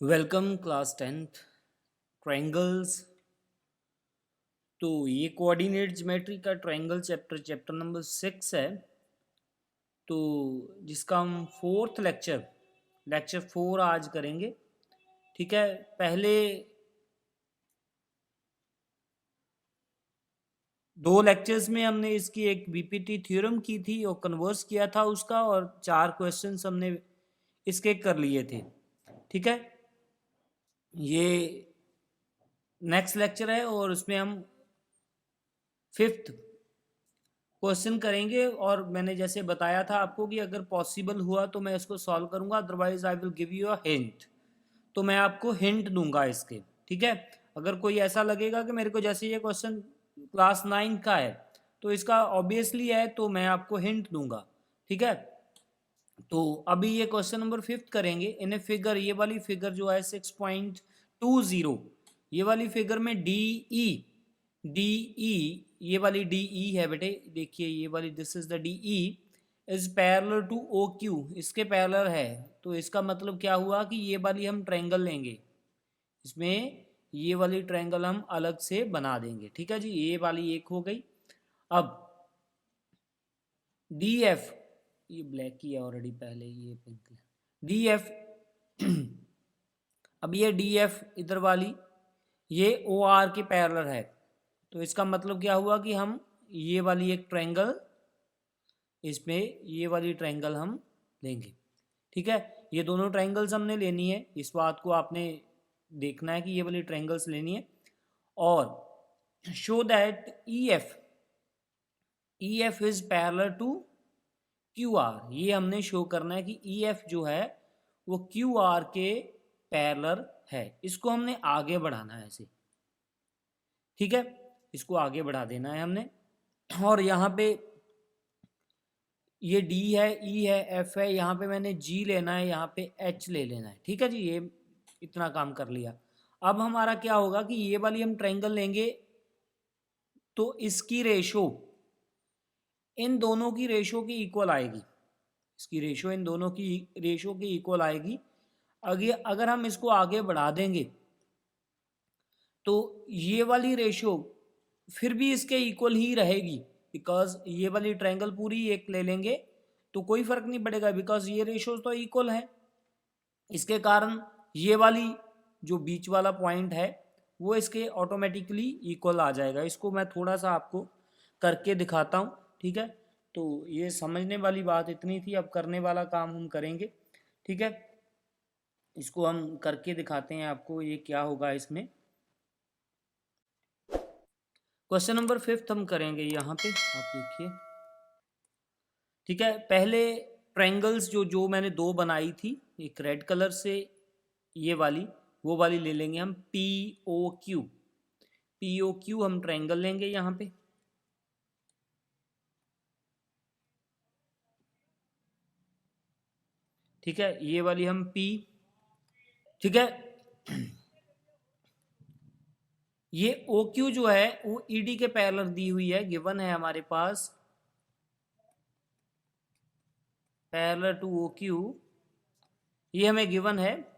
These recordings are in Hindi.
Welcome class 10th triangles. तो ये कोऑर्डिनेट ज्योमेट्री का ट्रायंगल चैप्टर नंबर 6 है। तो जिसका हम फोर्थ लेक्चर 4 आज करेंगे। ठीक है, पहले दो लेक्चर्स में हमने इसकी एक बीपीटी थ्योरम की थी और कन्वर्स किया था उसका, और 4 क्वेश्चंस हमने इसके कर लिए थे। ठीक है, ये नेक्स्ट लेक्चर है और उसमें हम फिफ्थ क्वेश्चन करेंगे। और मैंने जैसे बताया था आपको कि अगर पॉसिबल हुआ तो मैं इसको सॉल्व करूंगा, otherwise I will give you a hint. तो मैं आपको हिंट दूंगा इसके। ठीक है, अगर कोई ऐसा लगेगा कि मेरे को जैसे ये क्वेश्चन क्लास 9 का है तो इसका ऑब्वियसली है, तो मैं आपको हिंट दूंगा। ठीक है, तो अभी ये क्वेश्चन नंबर 5 करेंगे। इन ए फिगर, ये वाली फिगर जो है 6.20, ये वाली फिगर में डी ई ये वाली डी ई है बेटे, देखिए ये वाली, this is the D E is parallel to O Q, इसके पैरेलल है। तो इसका मतलब क्या हुआ कि ये वाली हम ट्रायंगल लेंगे, इसमें ये वाली ट्रायंगल हम अलग से बना देंगे। ठीक है जी, ये वाली एक हो गई। अब डी एफ, ये ब्लैक ही है ऑलरेडी, पहले ये पिंक है। डी एफ अब ये डी एफ इधर वाली ये ओ आर के पैरेलल है। तो इसका मतलब क्या हुआ कि हम ये वाली एक ट्रायंगल, इसमें ये वाली ट्रायंगल हम लेंगे। ठीक है, ये दोनों ट्रायंगल्स हमने लेनी है, इस बात को आपने देखना है कि ये वाली ट्रायंगल्स लेनी है। और show that E F is parallel to Q R, ये हमने शो करना है कि ई एफ जो है वो क्यू आर के पैरेलल है। इसको हमने आगे बढ़ाना है ऐसे। ठीक है, इसको आगे बढ़ा देना है हमने। और यहाँ पे ये डी है, ई है, एफ है, यहाँ पे मैंने जी लेना है, यहाँ पे एच ले लेना है। ठीक है जी, ये इतना काम कर लिया। अब हमारा क्या होगा कि ये वाली हम ट्रायंगल लेंगे तो इसकी रेशो इन दोनों की रेशो की इक्वल आएगी, इसकी रेशो इन दोनों की रेशो की इक्वल आएगी। अगर हम इसको आगे बढ़ा देंगे तो ये वाली रेशो फिर भी इसके इक्वल ही रहेगी, बिकॉज ये वाली ट्रायंगल पूरी एक ले लेंगे तो कोई फर्क नहीं पड़ेगा, बिकॉज ये रेशो तो इक्वल है। इसके कारण ये वाली जो बीच वाला पॉइंट है वो इसके ऑटोमेटिकली इक्वल आ जाएगा। इसको मैं थोड़ा सा आपको करके दिखाता हूँ। ठीक है, तो ये समझने वाली बात इतनी थी, अब करने वाला काम हम करेंगे। ठीक है, इसको हम करके दिखाते हैं आपको ये क्या होगा इसमें। क्वेश्चन नंबर 5 हम करेंगे यहाँ पे, आप देखिए। ठीक है, पहले ट्रायंगल्स जो जो मैंने दो बनाई थी, एक रेड कलर से ये वाली, वो वाली ले लेंगे हम, पी ओ क्यू हम ट्रायंगल लेंगे यहाँ पे। ठीक है, ये वाली हम पी। ठीक है, ये ओ क्यू जो है वो ई डी के पैरेलल दी हुई है, गिवन है हमारे पास पैरेलल टू ओ क्यू, ये हमें गिवन है।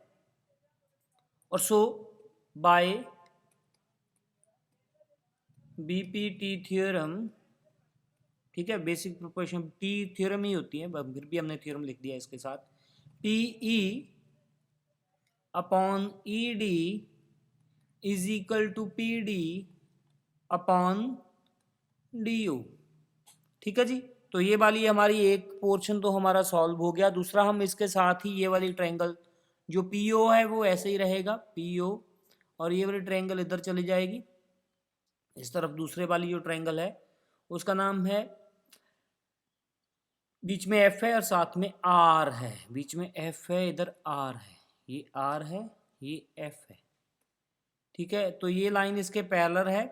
और सो बाय बीपीटी थ्योरम, ठीक है, बेसिक प्रोपोर्शन टी थ्योरम ही होती है, फिर भी हमने थ्योरम लिख दिया इसके साथ, P E upon E D is equal to P D upon D U. ठीक है जी, तो ये वाली हमारी एक पोर्शन तो हमारा सॉल्व हो गया। दूसरा, हम इसके साथ ही ये वाली ट्रायंगल जो पी ओ है वो ऐसे ही रहेगा, पी ओ, और ये वाली ट्रायंगल इधर चली जाएगी इस तरफ। दूसरे वाली जो ट्रायंगल है उसका नाम है, बीच में एफ है और साथ में आर है, बीच में एफ है, इधर आर है, ये आर है, ये एफ है। ठीक है, तो ये लाइन इसके पैरेलल है।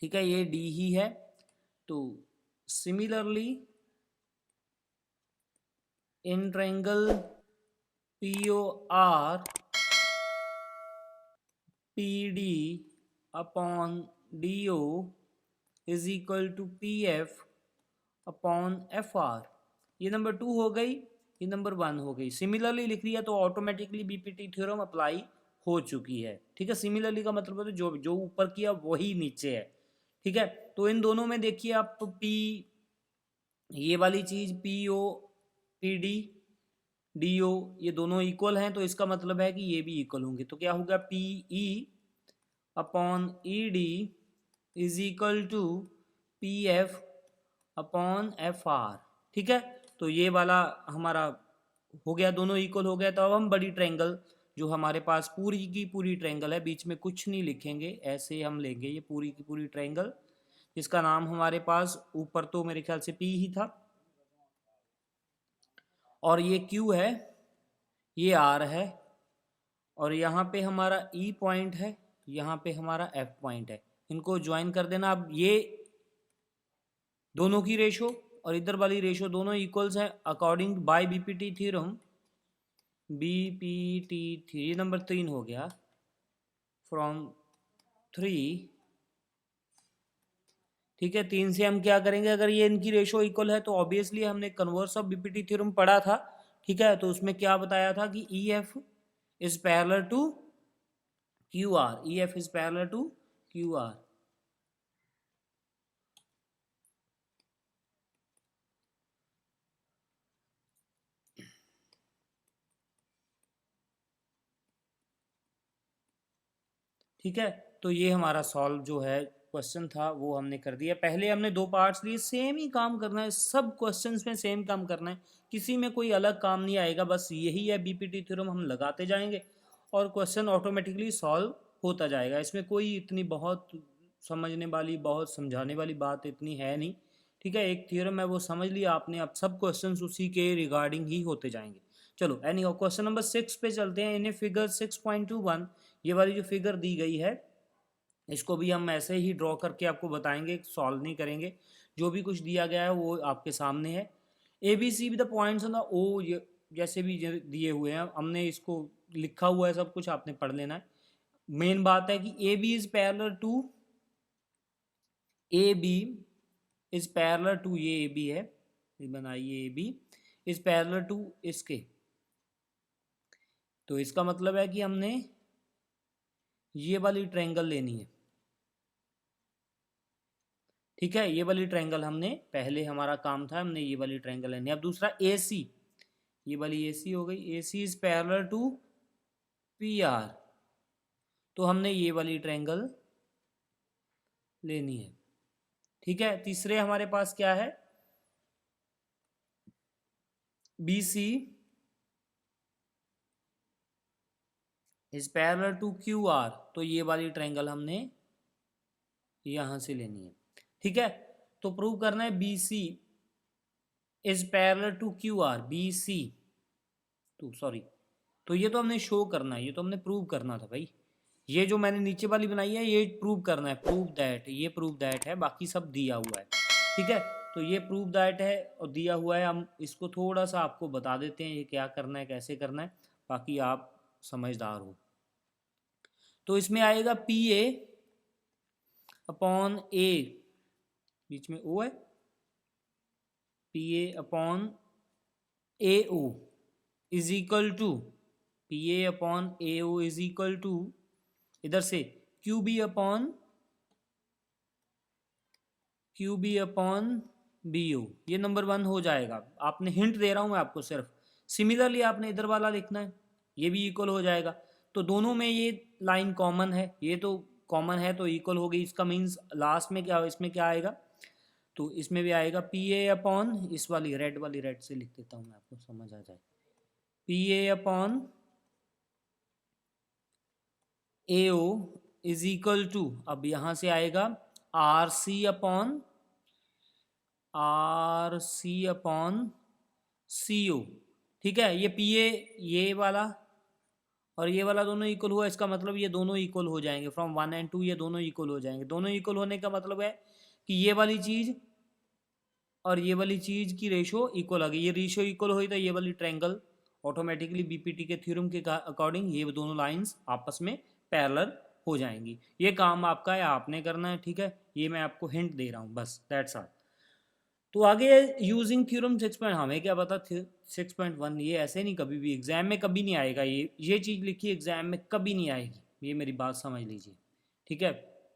ठीक है, ये डी ही है। तो similarly in triangle P O R P D upon D O is equal to P F upon F R, ये नंबर 2 हो गई। ये नंबर 1 हो गई। सिमिलरली लिख लिया तो ऑटोमेटिकली बीपीटी थ्योरम अप्लाई हो चुकी है। ठीक है, सिमिलरली का मतलब है जो जो ऊपर किया वही नीचे है। ठीक है, तो इन दोनों में देखिए आप पी, ये वाली चीज P O P D D O ये दोनों इक्वल हैं, तो इसका मतलब है कि ये भी इक्वल होंगे। तो क्या होगा, P E upon E D is equal to P F upon F R. ठीक है, तो ये वाला हमारा हो गया, दोनों इक्वल हो गया। तो अब हम बड़ी ट्रायंगल जो हमारे पास पूरी की पूरी ट्रायंगल है, बीच में कुछ नहीं लिखेंगे, ऐसे हम लेंगे ये पूरी की पूरी ट्रायंगल, जिसका नाम हमारे पास ऊपर तो मेरे ख्याल से पी ही था, और ये क्यू है, ये आर है, और यहाँ पे हमारा ई पॉइंट है, यहाँ पे हमारा एफ पॉइंट है। इनको ज्वाइन कर देना। अब ये दोनों की रेशो और इधर वाली रेशो दोनों इक्वल्स हैं according by BPT theorem. BPT three number 3 हो गया फ्रॉम 3। ठीक है, 3 से हम क्या करेंगे, अगर ये इनकी रेशो इक्वल है तो ऑब्वियसली हमने कन्वर्स ऑफ बीपीटी थ्योरम पढ़ा था। ठीक है, तो उसमें क्या बताया था कि E F is parallel to Q R, E F is parallel to Q R. ठीक है, तो ये हमारा सॉल्व जो है क्वेश्चन था वो हमने कर दिया। पहले हमने 2 पार्ट्स लिए, सेम ही काम करना है, सब क्वेश्चंस में सेम काम करना है, किसी में कोई अलग काम नहीं आएगा। बस यही है बीपीटी थ्योरम, हम लगाते जाएंगे और क्वेश्चन ऑटोमेटिकली सॉल्व होता जाएगा। इसमें कोई इतनी बहुत समझने वाली, बहुत समझाने वाली बात इतनी है नहीं। ठीक है, एक थ्योरम है वो समझ लिया आपने, अब सब क्वेश्चन उसी के रिगार्डिंग ही होते जाएंगे। चलो एनी हाउ, क्वेश्चन नंबर 6 पे चलते हैं। इन्हें फिगर 6.21 ये वाली जो फिगर दी गई है, इसको भी हम ऐसे ही ड्रॉ करके आपको बताएंगे, सॉल्व नहीं करेंगे। जो भी कुछ दिया गया है वो आपके सामने है। A B C the points on the O, जैसे भी दिए हुए हैं हमने इसको लिखा हुआ है, सब कुछ आपने पढ़ लेना है। मेन बात है कि A B is parallel to, A B is parallel to, ये ए बी है, बनाइए A B is parallel to इसके। तो इसका मतलब है कि हमने ये वाली ट्रायंगल लेनी है। ठीक है, ये वाली ट्रायंगल हमने, पहले हमारा काम था हमने ये वाली ट्रायंगल लेनी है। अब दूसरा ए सी, ये वाली ए सी हो गई, A C is parallel to P R, तो हमने ये वाली ट्रायंगल लेनी है। ठीक है, तीसरे हमारे पास क्या है, B C is parallel to Q R, तो ये वाली ट्रायंगल हमने यहां से लेनी है। ठीक है, तो प्रूव करना है B C is parallel to Q R, B C to, sorry, तो ये तो हमने शो करना है, ये तो हमने प्रूव करना था भाई। ये जो मैंने नीचे वाली बनाई है ये प्रूव करना है, प्रूव दैट, ये प्रूव दैट है, बाकी सब दिया हुआ है। ठीक है, तो ये प्रूव दैट है और दिया हुआ है। हम इसको थोड़ा सा आपको बता देते हैं ये क्या करना है, कैसे करना है, बाकी आप समझदार हो। तो इसमें आएगा पी ए अपॉन ए, बीच में ओ है, P A upon A O is equal to, P A upon A O is equal to, इधर से Q B upon Q B upon B O, ये नंबर 1 हो जाएगा। आपने हिंट दे रहा हूं मैं आपको सिर्फ। सिमिलरली आपने इधर वाला लिखना है, ये भी इक्वल हो जाएगा। तो दोनों में ये लाइन कॉमन है, ये तो कॉमन है तो इक्वल हो गई। इसका मीन्स लास्ट में क्या, इसमें क्या आएगा, तो इसमें भी आएगा पी ए अपॉन, इस वाली रेड से लिख देता हूँ मैं आपको समझ आ जाए, P A upon A O is equal to, अब यहां से आएगा आर सी अपॉन सी ओ। ठीक है, ये पी ए, ये वाला और ये वाला दोनों इक्वल हुआ, इसका मतलब ये दोनों इक्वल हो जाएंगे, फ्रॉम 1 and 2 ये दोनों इक्वल हो जाएंगे। दोनों इक्वल होने का मतलब है कि ये वाली चीज और ये वाली चीज की रेशो इक्वल आ गई। ये रेशो इक्वल हुई तो ये वाली ट्रायंगल ऑटोमेटिकली बीपीटी के थ्योरम के अकॉर्डिंग ये दोनों लाइंस आपस में पैरेलल हो जाएंगी। ये काम आपका है, आपने करना है। ठीक है, ये मैं आपको हिंट दे रहा हूँ बस, दैट्स ऑल। तो आगे यूजिंग थ्योरम 6 हमें क्या पता 6.1, ये ऐसे नहीं, कभी भी एग्जाम में कभी नहीं आएगा, ये चीज़ लिखी एग्जाम में कभी नहीं आएगी, ये मेरी बात समझ लीजिए, ठीक है।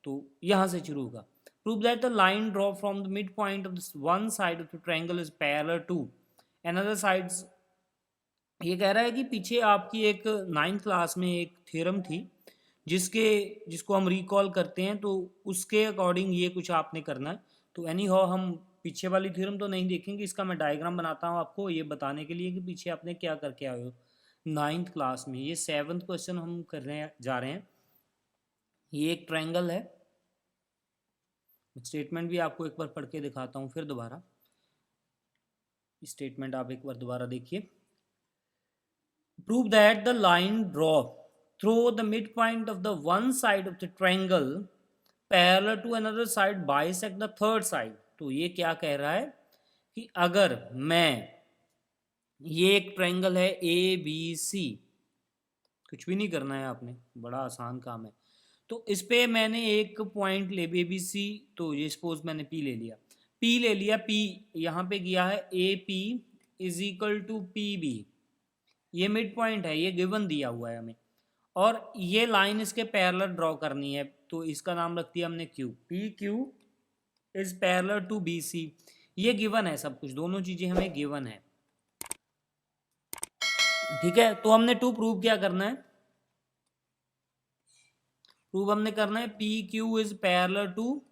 तो यहाँ से शुरू होगा। Prove that the line draw from the mid point of one side of the triangle is parallel to another sides. ये कह रहा है कि पीछे आपकी एक 9th क्लास में एक थ्योरम थी जिसको हम रिकॉल करते हैं, तो उसके अकॉर्डिंग ये कुछ आपने करना है। तो एनी हाउ हम पीछे वाली थ्योरम तो नहीं देखेंगे, इसका मैं डायग्राम बनाता हूँ आपको ये बताने के लिए कि पीछे आपने क्या करके आए हो 9th क्लास में। ये 7th क्वेश्चन हम करने जा रहे हैं। ये एक ट्रायंगल है, स्टेटमेंट भी आपको एक बार पढ़ के दिखाता हूँ फिर दोबारा। स्टेटमेंट आप एक बार दोबारा देखिए। Prove that the line draw through the midpoint of the one side of the triangle parallel to another side bisect the third side। तो ये क्या कह रहा है कि अगर मैं, ये एक ट्रायंगल है ए बी सी, कुछ भी नहीं करना है आपने, बड़ा आसान काम है। तो इस पे मैंने एक पॉइंट ले ए बी सी, तो ये सपोज मैंने पी ले लिया, पी ले लिया, पी यहाँ पे गया है A P is equal to P B, ये मिड पॉइंट है, ये गिवन दिया हुआ है हमें, और ये लाइन इसके पैरेलल ड्रॉ करनी है, तो इसका नाम रख दिया हमने Q, P Q is parallel to B C. ये गिवन है सब कुछ, दोनों चीजें हमें गिवन है, ठीक है। तो हमने टू प्रूव क्या करना है, प्रूव हमने करना है P Q is parallel to,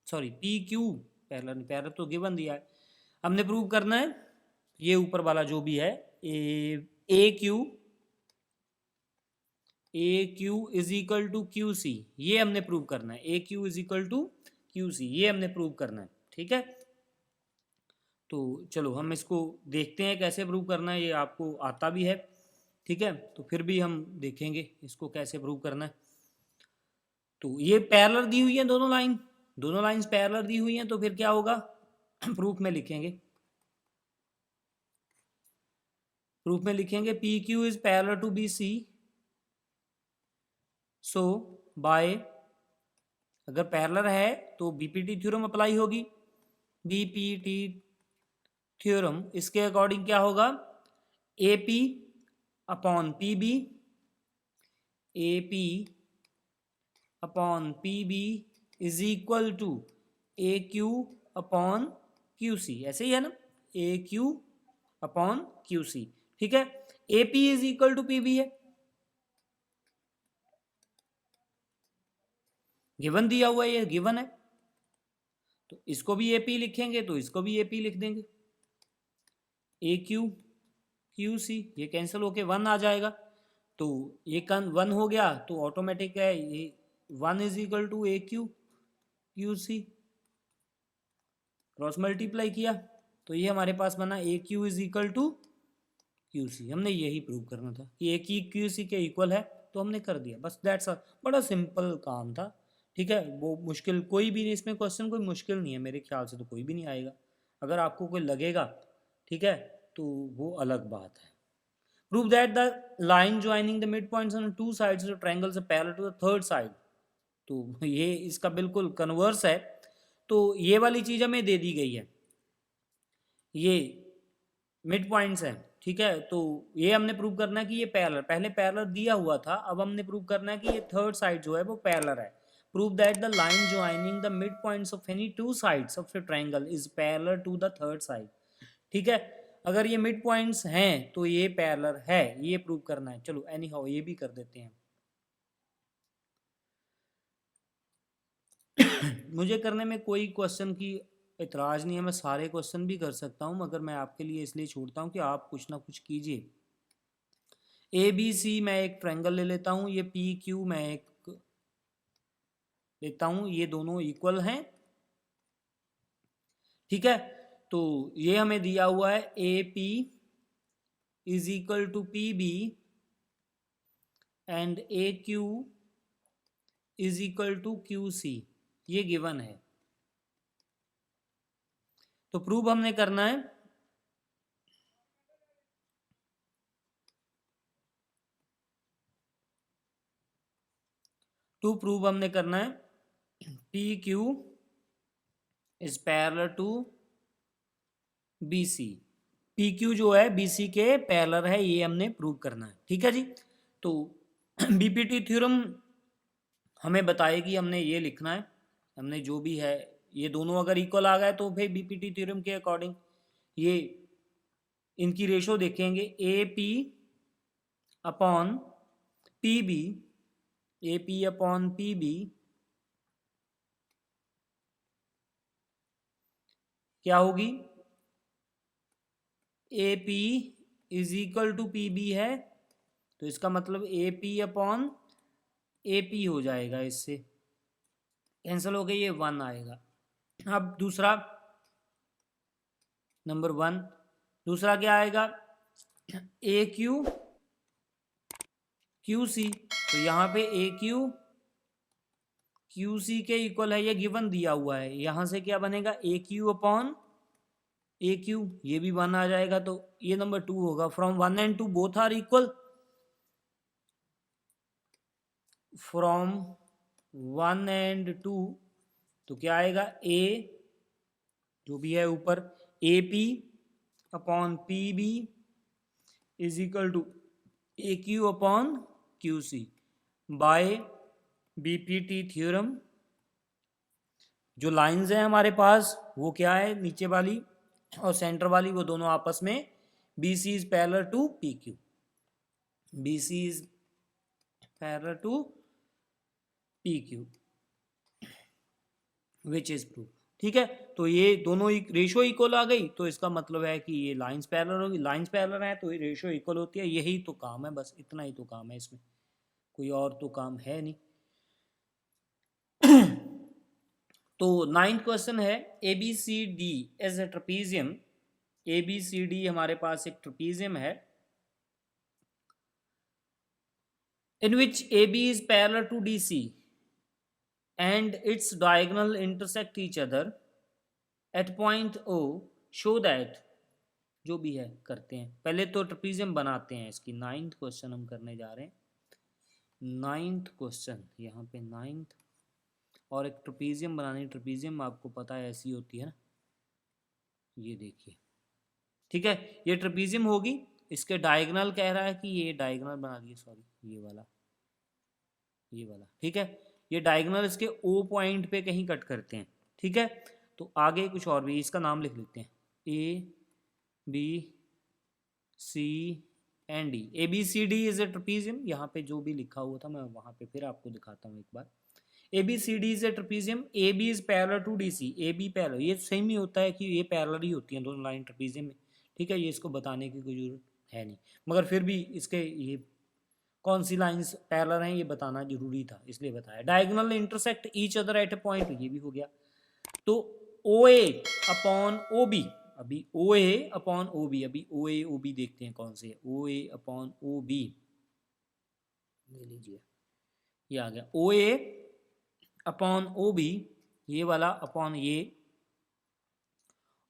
sorry P Q parallel, parallel तो गिवन दिया है, हमने प्रूव करना है ये ऊपर वाला जो भी है A Q is equal to Q C, ये हमने प्रूव करना है, A Q is equal to Q C, ये हमने प्रूव करना है, ठीक है। तो चलो हम इसको देखते हैं कैसे प्रूव करना है, ये आपको आता भी है, ठीक है। तो फिर भी हम देखेंगे इसको कैसे प्रूव करना है। तो ये पैरेलल दी हुई है दोनों लाइन, दोनों लाइंस पैरेलल दी हुई हैं, तो फिर क्या होगा प्रूफ में लिखेंगे, प्रूफ में लिखेंगे P Q is parallel to B C, so by, अगर पैरेलल है तो बीपीटी थ्योरम अप्लाई होगी, बीपीटी थ्योरम इसके अकॉर्डिंग क्या होगा, A P upon P B, A P upon P B is equal to A Q upon Q C, ऐसे ही है ना, A Q upon Q C, ठीक है। A P is equal to P B है, गिवन दिया हुआ है, ये गिवन है, तो इसको भी ए पी लिखेंगे तो इसको भी ए पी लिख देंगे, ए क्यू क्यू सी, ये कैंसिल होके वन आ जाएगा, तो ये कन वन हो गया, तो ऑटोमेटिक है ये one is equal to A Q Q C, cross multiply किया, तो ये हमारे पास बना A Q is equal to Q C. हमने यही प्रूव करना था कि ए की क्यू सी के इक्वल है, तो हमने कर दिया, बस दैट्स अ, बड़ा सिंपल काम था, ठीक है। वो मुश्किल कोई भी नहीं, इसमें क्वेश्चन कोई मुश्किल नहीं है, मेरे ख्याल से तो कोई भी नहीं आएगा, अगर आपको कोई लगेगा, ठीक है, तो वो अलग बात है। Prove that the line joining the mid points on two sides of triangle से parallel to the third side, तो ये इसका बिल्कुल कन्वर्स है, तो ये वाली चीज हमें दे दी गई है, ये मिड पॉइंट्स हैं, ठीक है। तो ये हमने प्रूव करना है कि ये पैरेलल, पहले पैरेलल दिया हुआ था, अब हमने प्रूव करना है कि ये थर्ड साइड जो है वो पैरेलल है। Prove that the line joining the mid points of any two sides of the triangle is parallel to the third side, ठीक है। अगर ये मिड पॉइंट्स हैं तो ये पैरेलल है, ये प्रूव करना है। चलो एनी हाउ ये भी कर देते हैं मुझे करने में कोई क्वेश्चन की इतराज़ नहीं है, मैं सारे क्वेश्चन भी कर सकता हूँ, मगर मैं आपके लिए इसलिए छोड़ता हूँ कि आप कुछ ना कुछ कीजिए। ए बी सी मैं एक ट्रायंगल ले लेता हूँ, ये पी क्यू मैं एक लेता हूँ, ये दोनों इक्वल हैं, ठीक है। तो ये हमें दिया हुआ है A P is equal to P B and A Q is equal to Q C, ये गिवन है। तो प्रूव हमने करना है टू प्रूव हमने करना है P Q is parallel to B C, P Q जो है बी सी के पैरेलल है, ये हमने प्रूव करना है। ठीक है जी। तो बीपीटी थ्योरम हमें बताए कि हमने ये लिखना है, हमने जो भी है ये दोनों अगर इक्वल आ गए तो फिर बीपीटी थ्योरम के अकॉर्डिंग ये इनकी रेशो देखेंगे, A P upon P B, A P upon P B क्या होगी, A P is equal to P B है, तो इसका मतलब A P upon A P हो जाएगा, इससे कैंसिल हो गई, ये 1 आएगा। अब दूसरा नंबर 1, दूसरा क्या आएगा, ए क्यू क्यू सी, तो यहाँ पे ए क्यू क्यू सी के इक्वल है, ये गिवन दिया हुआ है, यहाँ से क्या बनेगा, ए क्यू अपॉन ए क्यू, ये भी 1 आ जाएगा, तो ये नंबर 2 होगा। From 1 and 2 both are equal, from 1 and 2 तो क्या आएगा, ए जो भी है ऊपर, A P upon P B is equal to A Q upon Q C by BPT theorem. जो लाइंस हैं हमारे पास वो क्या है, नीचे वाली और सेंटर वाली, वो दोनों आपस में B C is parallel to P Q, B C is parallel to P Q which is proof. ठीक है, तो ये दोनों रेशो इक्वल आ गई, तो इसका मतलब है कि ये लाइंस पैरेलल होगी, लाइंस पैरेलल है तो रेशो इक्वल होती है, यही तो काम है, बस इतना ही तो काम है इसमें, कोई और तो काम है नहीं। तो 9th क्वेश्चन है, A B C D as a trapezium, A B C D हमारे पास एक ट्रपीजियम है, in which AB is parallel to DC and its diagonal intersect each other at point O, show that, जो भी है करते हैं, पहले तो ट्रपीजियम बनाते हैं इसकी। 9th क्वेश्चन हम करने जा रहे हैं, 9th क्वेश्चन यहाँ पे 9th, और एक ट्रपीजियम बनानी, ट्रपीजियम आपको पता है ऐसी होती है ना, ये देखिए। ठीक है, ये ट्रपीजियम होगी, इसके डायगोनल कह रहा है कि ये डायगोनल बना दिए, सॉरी ये वाला, ये वाला। ठीक है, ये डायगोनल इसके ओ पॉइंट पे कहीं कट करते हैं। ठीक है, तो आगे कुछ और भी, इसका नाम लिख लेते हैं, A B C and D, A B C D is a trapezium, यहाँ पे जो भी लिखा हुआ था मैं वहाँ पे फिर आपको दिखाता हूँ एक बार। A B C D is a trapezium, A B is parallel to D C, A B parallel, ये सेम ही होता है कि ये पैरेलल ही होती हैं दोनों लाइन ट्रपीजियम में। ठीक है, ये इसको बताने की कोई जरूरत है नहीं, मगर फिर भी इसके ये कौन सी लाइंस पैरेलल हैं ये बताना जरूरी था, इसलिए बताया। Diagonal intersect each other at A point, ये भी हो गया। तो ओ ए अपॉन ओ बी, अभी ओ ए अपॉन ओ बी, अभी ओ ए ओ बी देखते हैं कौन से है, O A upon O B ले लीजिए, ये आ गया ओ ए अपॉन ओ बी, ये वाला अपॉन ये,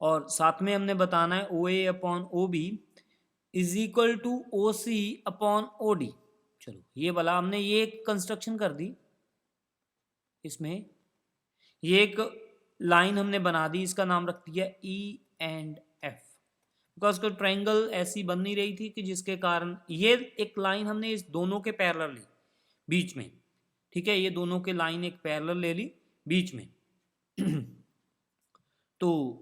और साथ में हमने बताना है O A upon O B is equal to O C upon O D. चलो ये वाला हमने ये कंस्ट्रक्शन कर दी, इसमें ये एक लाइन हमने बना दी, इसका नाम रख दिया ई एंड एफ, बिकॉज कोई ट्रायंगल ऐसी बन नहीं रही थी कि जिसके कारण ये एक लाइन हमने इस दोनों के पैरेलल ली बीच में। ठीक है, ये दोनों के लाइन एक पैरेलल ले ली बीच में। तो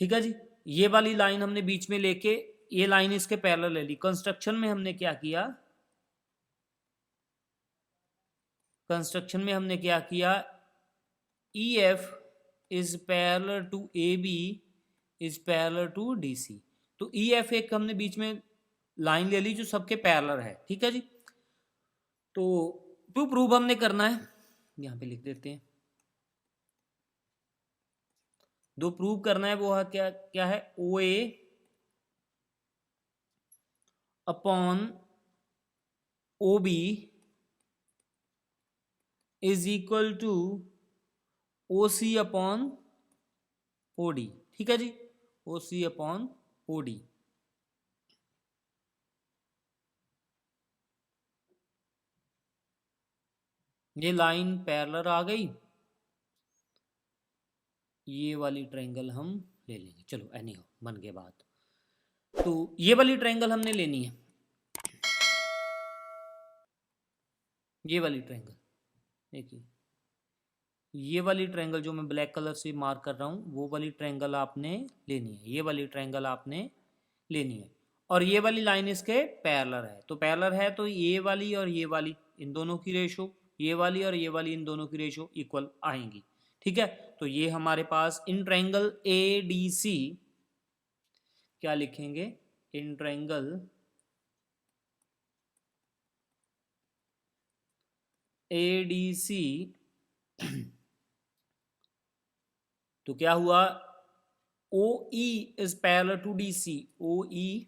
ठीक है जी, ये वाली लाइन हमने बीच में लेके ये लाइन इसके पैरेलल ले ली। कंस्ट्रक्शन में हमने क्या किया, कंस्ट्रक्शन में हमने क्या किया, E F is parallel to A B is parallel to D C, तो ई एफ एक हमने बीच में लाइन ले ली जो सबके पैरेलल है। ठीक है जी, तो टू प्रूव हमने करना है, यहाँ पे लिख देते हैं, दो प्रूव करना है वो है क्या क्या है, O A upon O B is equal to O C upon O D. ठीक है जी, O C upon O D. ये लाइन पैरेलल आ गई, ये वाली ट्रायंगल हम ले लेंगे। चलो एनी हो, बन गया बात। तो ये वाली ट्रायंगल हमने लेनी है, ये वाली ट्रायंगल देखिए, ये वाली ट्रायंगल जो मैं ब्लैक कलर से मार्क कर रहा हूँ, वो वाली ट्रायंगल आपने लेनी है, ये वाली ट्रायंगल आपने लेनी है। और ये वाली लाइन इसके पैरेलल है, तो पैरेलल है तो ये वाली और ये वाली इन दोनों की रेशो, ये वाली और ये वाली इन दोनों की रेशो इक्वल आएंगी। ठीक है, तो ये हमारे पास in triangle A D C क्या लिखेंगे, in triangle A D C तो क्या हुआ, O E is parallel to D C, O E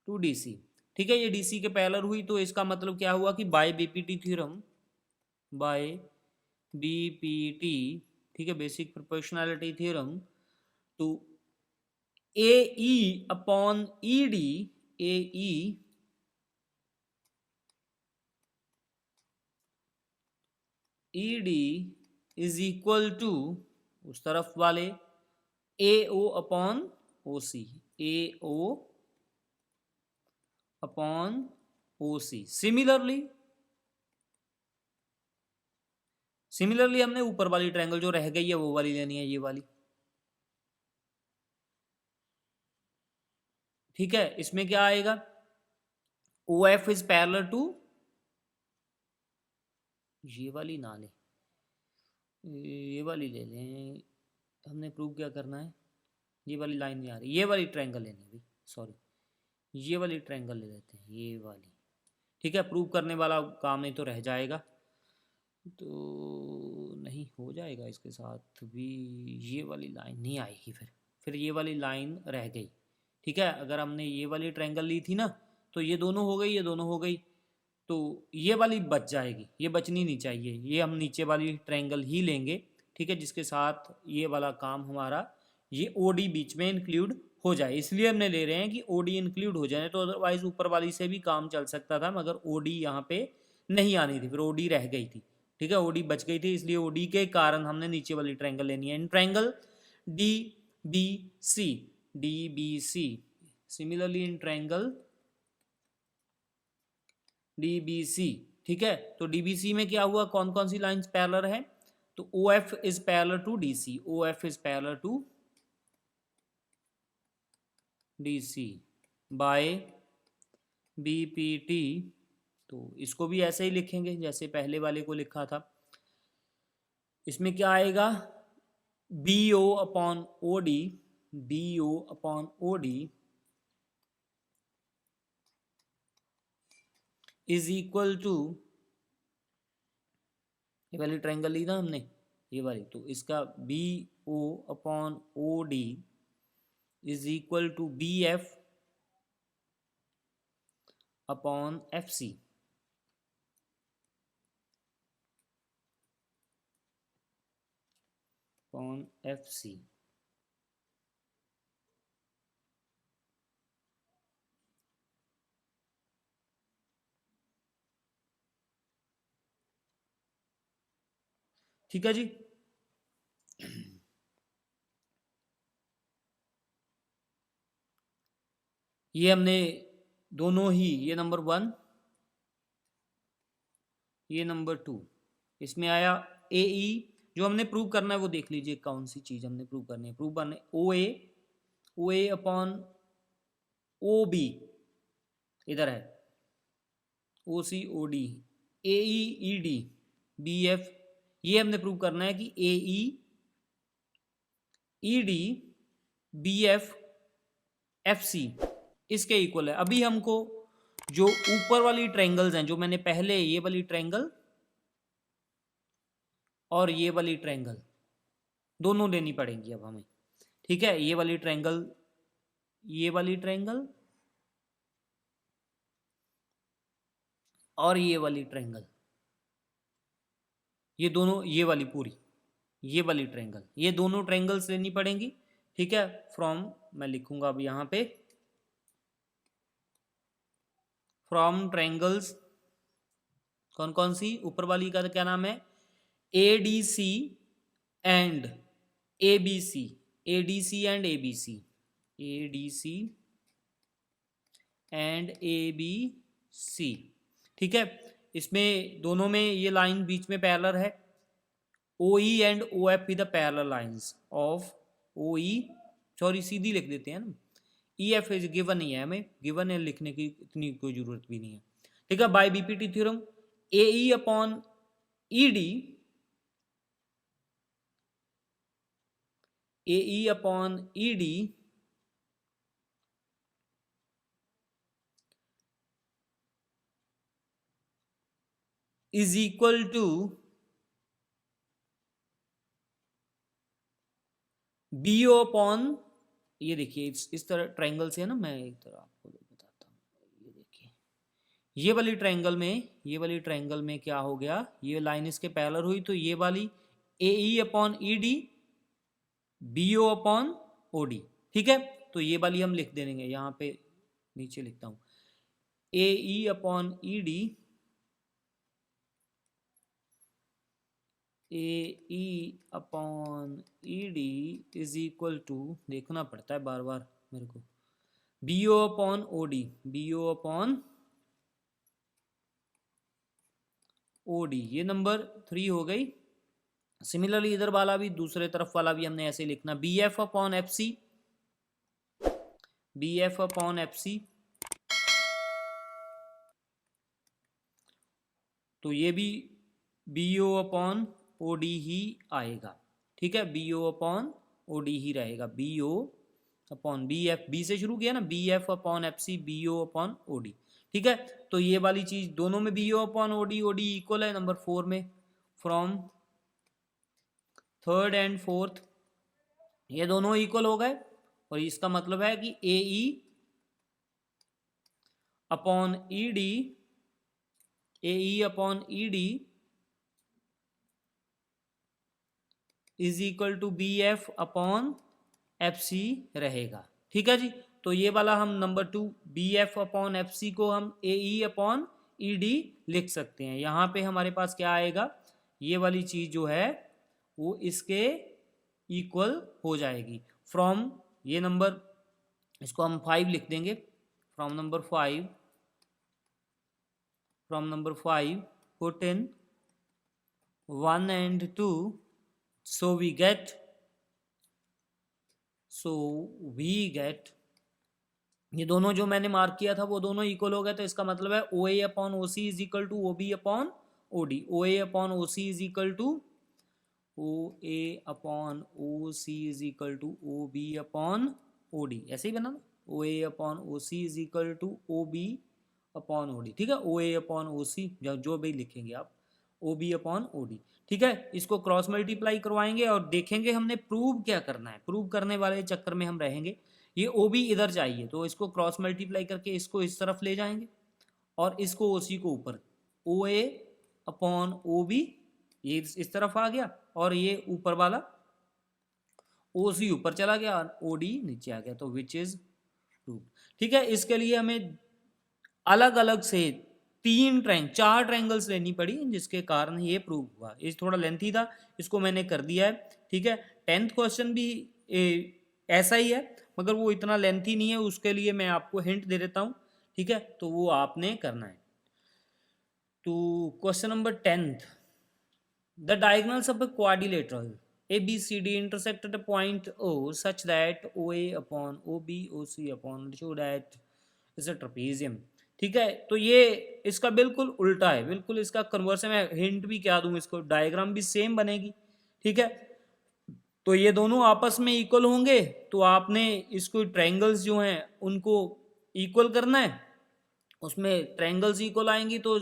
to D C. ठीक है, ये डी सी के पैरेलल हुई, तो इसका मतलब क्या हुआ कि by BPT theorem, by BPT, ठीक है, बेसिक प्रोपोर्शनैलिटी थ्योरम, तो A E upon E D, A E E D is equal to उस तरफ वाले A O upon O C, A O upon O C. Similarly हमने ऊपर वाली ट्रायंगल जो रह गई है वो वाली लेनी है, ये वाली। ठीक है, इसमें क्या आएगा, O F is parallel to, ये वाली ना ले, ये वाली ले लें, हमने प्रूव क्या करना है, ये वाली लाइन नहीं आ रही, ये वाली ट्रायंगल लेनी है, सॉरी ये वाली ट्रायंगल ले लेते हैं, ये वाली। ठीक है, प्रूव करने वाला काम नहीं तो रह जाएगा, तो नहीं हो जाएगा इसके साथ भी, ये वाली लाइन नहीं आएगी, फिर ये वाली लाइन रह गई। ठीक है, अगर हमने ये वाली ट्रायंगल ली थी ना, तो ये दोनों हो गई, ये दोनों हो गई, तो ये वाली बच जाएगी, ये बचनी नहीं चाहिए, ये हम नीचे वाली ट्रायंगल ही लेंगे। ठीक है, जिसके साथ ये वाला काम हमारा, ये ओ डी बीच में इंक्लूड हो जाए, इसलिए हमने ले रहे हैं कि ओ डी इंक्लूड हो जाए, तो अदरवाइज ऊपर वाली से भी काम चल सकता था, मगर ओ डी यहाँ पे नहीं आनी थी, फिर ओ डी रह गई थी। ठीक है, ओ डी बच गई थी, इसलिए ओ डी के कारण हमने नीचे वाली ट्रायंगल लेनी है। In triangle D B C, D B C, similarly in triangle DBC. ठीक है, तो डीबीसी में क्या हुआ, कौन कौन सी लाइंस पैरेलल है, तो O F is parallel to DC, O F is parallel to DC by BPT. तो इसको भी ऐसे ही लिखेंगे जैसे पहले वाले को लिखा था। इसमें क्या आएगा, B O upon O D, B O upon O D is equal to, ये वाली ट्रायंगल ली ना हमने, ये वाली, तो इसका B O upon O D is equal to B F upon F C, upon F C. ठीक है जी, ये हमने दोनों ही, ये नंबर 1, ये नंबर 2, इसमें आया ए ई। जो हमने प्रूव करना है वो देख लीजिए, कौन सी चीज हमने प्रूव करनी है, प्रूव करने ओ ए अपॉन ओ बी, इधर है O C O D, A E D B F, ये हमने प्रूव करना है कि A E D B F F C इसके इक्वल है। अभी हमको जो ऊपर वाली ट्रायंगल्स हैं, जो मैंने पहले, ये वाली ट्रायंगल और ये वाली ट्रायंगल दोनों लेनी पड़ेंगी अब हमें। ठीक है, ये वाली ट्रायंगल, ये वाली ट्रायंगल और ये वाली ट्रायंगल, ये दोनों, ये वाली पूरी, ये वाली ट्रायंगल, ये दोनों ट्रायंगल्स लेनी पड़ेंगी। ठीक है, फ्रॉम, मैं लिखूंगा अब यहाँ पे, फ्रॉम ट्रायंगल्स, कौन कौन सी, ऊपर वाली का क्या नाम है, ADC and ABC, ADC and ABC, ADC and ABC, ठीक है। इसमें दोनों में ये लाइन बीच में पैरेलल है, OE एंड OF भी the parallel lines of OE, sorry सीधी लिख देते हैं ना, EF इज गिवन ही है, हमें गिवन है, लिखने की इतनी कोई जरूरत भी नहीं है, ठीक है। By BPT theorem AE upon ED, AE upon ED is equal to BO upon, ये देखिए इस तरह ट्रायंगल से है ना, मैं एक तरह आपको बताता हूँ, ये देखिए ये वाली ट्रायंगल में, ये वाली ट्रायंगल में क्या हो गया, ये लाइन इसके पैरेलल हुई, तो ये वाली AE upon ED BO upon OD, ठीक है। तो ये वाली हम लिख देंगे, यहाँ पे नीचे लिखता हूँ, AE upon ED, AE upon ED is equal to, देखना पड़ता है बार बार मेरे को, BO upon OD, BO upon OD, ये नंबर 3 हो गई। सिमिलरली इधर वाला भी, दूसरे तरफ वाला भी हमने ऐसे लिखना, BF upon FC, BF upon FC, तो ये भी BO अपॉन OD ही आएगा, ठीक है, BO अपॉन OD ही रहेगा, BO अपॉन BF, B से शुरू किया ना, BF upon FC, BO upon OD, ठीक है। तो ये वाली चीज दोनों में BO upon OD, OD equal है नंबर 4 में, फ्रॉम थर्ड एंड फोर्थ ये दोनों इक्वल हो गए, और इसका मतलब है कि AE upon ED, AE upon ED is equal to BF upon FC रहेगा, ठीक है जी। तो ये वाला हम नंबर 2 BF अपॉन FC को हम AE अपॉन ED लिख सकते हैं। यहाँ पे हमारे पास क्या आएगा, ये वाली चीज जो है वो इसके इक्वल हो जाएगी, फ्रॉम ये नंबर, इसको हम 5 लिख देंगे, from number 5, from number 5 put in 1 and 2, so we get ये दोनों जो मैंने मार्क किया था वो दोनों इक्वल हो गए, तो इसका मतलब है OA upon OC is equal to OB upon OD, OA upon OC is equal to OA upon OC is equal to OB upon OD, ऐसे ही बना ना, OA upon OC is equal to OB upon OD, ठीक है। OA अपॉन OC जो भी लिखेंगे आप, OB अपॉन OD, ठीक है। इसको क्रॉस मल्टीप्लाई करवाएंगे और देखेंगे हमने प्रूव क्या करना है, प्रूव करने वाले चक्कर में हम रहेंगे। ये OB इधर चाहिए, तो इसको क्रॉस मल्टीप्लाई करके इसको इस तरफ ले जाएंगे और इसको OC को ऊपर, OA अपॉन OB ये इस तरफ आ गया, और ये ऊपर वाला OC ऊपर चला गया और OD नीचे आ गया, तो विच इज प्रूव, ठीक है। इसके लिए हमें अलग अलग से 4 ट्रायंगल्स लेनी पड़ी, जिसके कारण ये प्रूव हुआ। ये थोड़ा लेंथी था, इसको मैंने कर दिया है, ठीक है। 10th क्वेश्चन भी ऐसा ही है, मगर वो इतना लेंथी नहीं है, उसके लिए मैं आपको हिंट दे देता हूँ, ठीक है, तो वो आपने करना है। तो question number 10th, the diagonals of a quadrilateral ABCD intersect at a point O such that OA upon OB OC upon show that is a trapezium, ठीक है। तो ये इसका बिल्कुल उल्टा है, बिल्कुल इसका कन्वर्स है। मैं हिंट भी क्या दूं, इसको डायग्राम भी सेम बनेगी, ठीक है। तो ये दोनों आपस में इक्वल होंगे, तो आपने इसको ट्रायंगल्स जो हैं उनको इक्वल करना है, उसमें ट्रायंगल्स इक्वल आएंगी, तो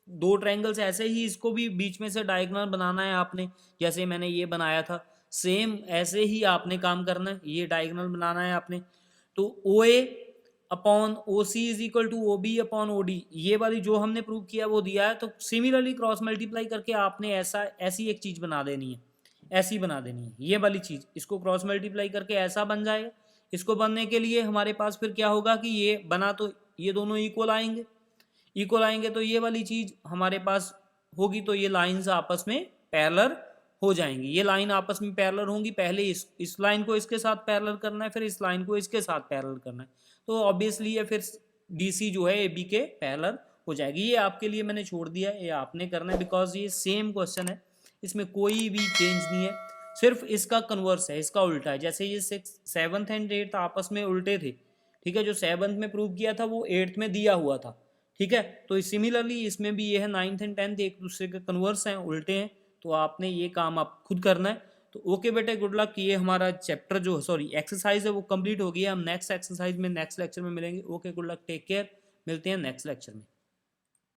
2 ट्रायंगल्स ऐसे ही इसको भी बीच में से डायगोनल बनाना है आपने, जैसे मैंने ये बनाया था, सेम ऐसे ही आपने काम करना है, ये डायगोनल बनाना है आपने। तो OA upon OC is equal to OB upon OD, ये वाली जो हमने प्रूव किया वो दिया है, तो सिमिलरली क्रॉस मल्टीप्लाई करके आपने ऐसी एक चीज बना देनी है, ऐसी बना देनी है ये वाली चीज, इसको क्रॉस मल्टीप्लाई करके ऐसा बन जाएगा। इसको बनने के लिए हमारे पास फिर क्या होगा कि ये बना, तो ये दोनों इक्वल आएंगे, इक्वल आएंगे तो ये वाली चीज हमारे पास होगी, तो ये लाइंस आपस में पैरेलल हो जाएंगी। ये लाइन आपस में पैरेलल होंगी, पहले इस लाइन को इसके साथ पैरेलल करना है, फिर इस लाइन को इसके साथ पैरेलल करना है, तो ऑब्वियसली ये फिर डीसी जो है ए बी के पैरेलल हो जाएगी। ये आपके लिए मैंने छोड़ दिया, ये आपने करना है, बिकॉज ये सेम क्वेश्चन है, इसमें कोई भी चेंज नहीं है, सिर्फ इसका कन्वर्स है, इसका उल्टा है। जैसे ये 7th एंड 8th आपस में उल्टे थे, ठीक है, जो 7th में प्रूव किया था वो 8th में दिया हुआ था, ठीक है। तो सिमिलरली इसमें भी ये है 9th एंड 10th एक दूसरे के कन्वर्स हैं, उल्टे हैं, तो आपने ये काम आप खुद करना है। तो ओके बेटे, गुड लक। ये हमारा चैप्टर जो सॉरी एक्सरसाइज है वो कंप्लीट हो गई है। हम नेक्स्ट एक्सरसाइज में नेक्स्ट लेक्चर में मिलेंगे। Okay, good luck, take care, मिलते हैं नेक्स्ट लेक्चर में।